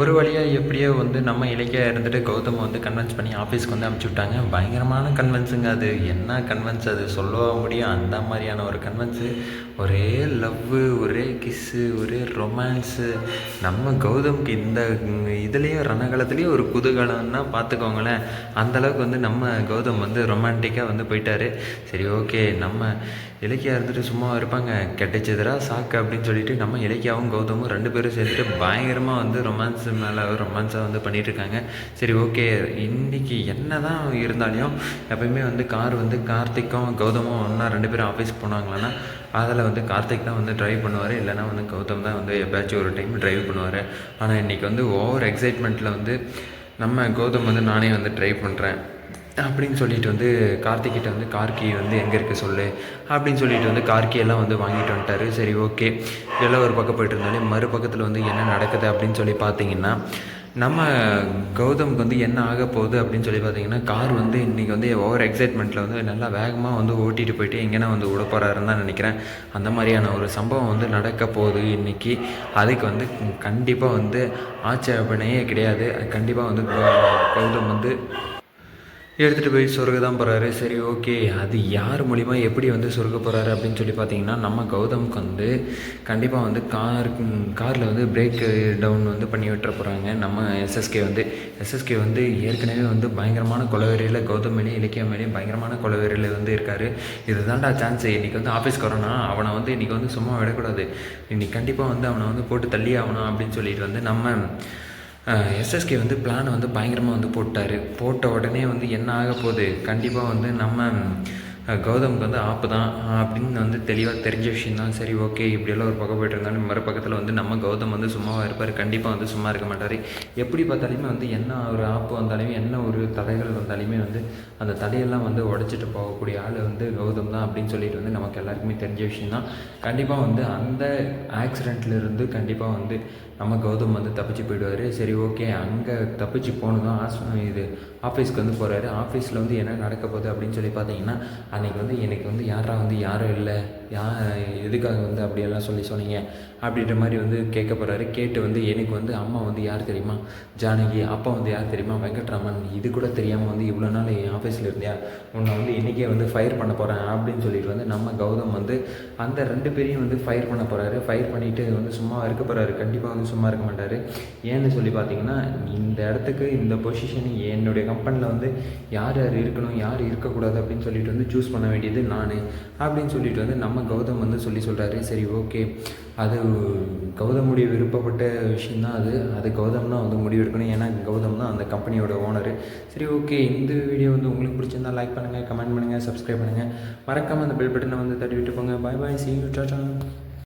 ஒரு வழியாக எப்படியோ வந்து நம்ம இலக்கியா இருந்துட்டு கௌதமை வந்து கன்வின்ஸ் பண்ணி ஆஃபீஸ்க்கு வந்து அனுப்பிச்சி விட்டாங்க. பயங்கரமான கன்வின்ஸுங்க அது. என்ன கன்வின்ஸ் அது சொல்லவா முடியும்? அந்த மாதிரியான ஒரு கன்வின்ஸு. ஒரே லவ்வு, ஒரே கிஸ்ஸு, ஒரே ரொமான்ஸு. நம்ம கௌதம்க்கு இந்த இதுலேயும் ரணகாலத்துலேயும் ஒரு குதூகலம்னா பார்த்துக்கோங்களேன். அந்தளவுக்கு வந்து நம்ம கௌதம் வந்து ரொமான்டிக்காக வந்து போயிட்டார். சரி, ஓகே, நம்ம இலக்கியா இருந்துட்டு சும்மா இருப்பாங்க. கெட்டச்சதுரா சாக்கு அப்படின்னு சொல்லிட்டு நம்ம இலக்கியாவும் கௌதமும் 2 பேரும் சேர்ந்துட்டு பயங்கரமாக வந்து ரொமான்ஸ் மேலே ரொமான்ஸாக வந்து பண்ணிகிட்ருக்காங்க. சரி, ஓகே, இன்றைக்கி என்ன தான் இருந்தாலையும் எப்போயுமே வந்து கார் வந்து கார்த்திக்கும் கௌதமும் ஒன்றா 2 பேரும் ஆஃபீஸ்க்கு போனாங்களான்னா அதில் வந்து கார்த்திக் தான் வந்து ட்ரைவ் பண்ணுவார், இல்லைனா வந்து கௌதம் தான் வந்து எப்போயாச்சும் ஒரு டைம் ட்ரைவ் பண்ணுவார். ஆனால் இன்றைக்கி வந்து ஓவர் எக்ஸைட்மெண்ட்டில் வந்து நம்ம கௌதம் வந்து நானே வந்து ட்ரைவ் பண்ணுறேன் அப்படின்னு சொல்லிட்டு வந்து கார்த்திக்கிட்ட வந்து கார்கி வந்து எங்கே இருக்குது சொல்லு அப்படின்னு சொல்லிட்டு வந்து கார்கியெல்லாம் வந்து வாங்கிட்டு வந்துட்டார். சரி, ஓகே, இதெல்லாம் ஒரு பக்கம் போய்ட்டு இருந்தாலும் மறுபக்கத்தில் வந்து என்ன நடக்குது அப்படின்னு சொல்லி பார்த்தீங்கன்னா, நம்ம கௌதமுக்கு வந்து என்ன ஆக போகுது அப்படின்னு சொல்லி பார்த்தீங்கன்னா, கார் வந்து இன்றைக்கி வந்து ஓவர் எக்ஸைட்மெண்ட்டில் வந்து நல்லா வேகமாக வந்து ஓட்டிகிட்டு போயிட்டு எங்கேனா வந்து விட போகிறாருன்னு தான் நினைக்கிறேன். அந்த மாதிரியான ஒரு சம்பவம் வந்து நடக்க போகுது இன்றைக்கி. அதுக்கு வந்து கண்டிப்பாக வந்து ஆட்சேபனையே கிடையாது. கண்டிப்பாக வந்து கௌதம் வந்து எடுத்துகிட்டு போய் சொருக தான் போகிறாரு. சரி, ஓகே, அது யார் மூலிமா எப்படி வந்து சொருக போகிறாரு அப்படின்னு சொல்லி பார்த்தீங்கன்னா, நம்ம கௌதமுக்கு வந்து கண்டிப்பாக வந்து காரில் வந்து பிரேக் டவுன் வந்து பண்ணி விட்டுற போகிறாங்க. நம்ம எஸ்எஸ்கே வந்து ஏற்கனவே வந்து பயங்கரமான கொலவெறியில் கௌதம் மேலேயும் இலக்கியா மேலேயும் பயங்கரமான கொலவெறியில் வந்து இருக்கார். இதுதான்டா சான்ஸு. இன்றைக்கி வந்து ஆஃபீஸ்க்கு வரோன்னா அவனை வந்து இன்றைக்கி வந்து சும்மா விடக்கூடாது. இன்றைக்கி கண்டிப்பாக வந்து அவனை வந்து போட்டு தள்ளி ஆகணும் அப்படின்னு சொல்லிட்டு வந்து நம்ம எஸ்எஸ்கே வந்து பிளானை வந்து பயங்கரமாக வந்து போட்ட உடனே வந்து என்ன ஆக போகுது, கண்டிப்பாக வந்து நம்ம கௌதமுக்கு வந்து ஆப்பு தான் அப்படின்னு வந்து தெளிவாக தெரிஞ்ச விஷயம் தான். சரி, ஓகே, இப்படியெல்லாம் ஒரு பக்கம் போய்ட்டு இருந்தாலும் மறுபக்கத்தில் வந்து நம்ம கௌதம் வந்து சும்மாவாக இருப்பார். கண்டிப்பாக வந்து சும்மா இருக்க மாட்டார். எப்படி பார்த்தாலுமே வந்து என்ன ஒரு ஆப்பு வந்தாலுமே என்ன ஒரு தடைகள் வந்தாலுமே வந்து அந்த தடையெல்லாம் வந்து உடச்சிட்டு போகக்கூடிய ஆள் வந்து கௌதம் தான் அப்படின்னு சொல்லிட்டு வந்து நமக்கு எல்லாருக்குமே தெரிஞ்ச விஷயம் தான். கண்டிப்பாக வந்து அந்த ஆக்சிடெண்ட்லேருந்து கண்டிப்பாக வந்து நம்ம கௌதம் வந்து தப்பிச்சு போயிடுவார். சரி, ஓகே, அங்கே தப்பிச்சு போனதும் ஆஃபீஸ்க்கு வந்து போகிறாரு. ஆஃபீஸில் வந்து என்ன நடக்க போகுது அப்படின்னு சொல்லி பார்த்தீங்கன்னா, அன்றைக்கி வந்து எனக்கு வந்து யாரும் இல்லை, எதுக்காக வந்து அப்படியெல்லாம் சொன்னீங்க அப்படின்ற மாதிரி வந்து கேட்க போகிறாரு. கேட்டு வந்து எனக்கு வந்து அம்மா வந்து யார் தெரியுமா, ஜானகி, அப்பா வந்து யார் தெரியுமா, வெங்கட்ராமன். இது கூட தெரியாமல் வந்து இவ்வளோ நாள் என் ஆஃபீஸில் இருந்தியா, உன்னை வந்து இன்றைக்கே வந்து ஃபயர் பண்ண போகிறேன் அப்படின்னு சொல்லிட்டு வந்து நம்ம கௌதம் வந்து அந்த 2 பேரையும் வந்து ஃபயர் பண்ண போகிறாரு. ஃபயர் பண்ணிவிட்டு வந்து சும்மா இருக்க போகிறாரு. கண்டிப்பாக வந்து சும்மா இருக்க மாட்டார். ஏன்னு சொல்லி பார்த்தீங்கன்னா, இந்த இடத்துக்கு இந்த பொசிஷன் என்னுடைய கம்பெனியில் வந்து யார் இருக்கணும் யார் இருக்கக்கூடாது அப்படின்னு சொல்லிட்டு வந்து சூஸ் பண்ண வேண்டியது நான் அப்படின்னு சொல்லிட்டு வந்து நம்ம கௌதம் வந்து சொல்கிறாரு. சரி, ஓகே, அது கௌதமுடைய விருப்பப்பட்ட விஷயந்தான். அது கௌதம் தான் வந்து முடிவு எடுக்கணும். ஏன்னா கௌதம் தான் அந்த கம்பெனியோட ஓனரு. சரி, ஓகே, இந்த வீடியோ வந்து உங்களுக்கு பிடிச்சிருந்தா லைக் பண்ணுங்கள், கமெண்ட் பண்ணுங்கள், சப்ஸ்கிரைப் பண்ணுங்கள். மறக்காமல் அந்த பெல் பட்டனை வந்து தட்டி விட்டு போங்க. பாய் பாய், see you, டாடா.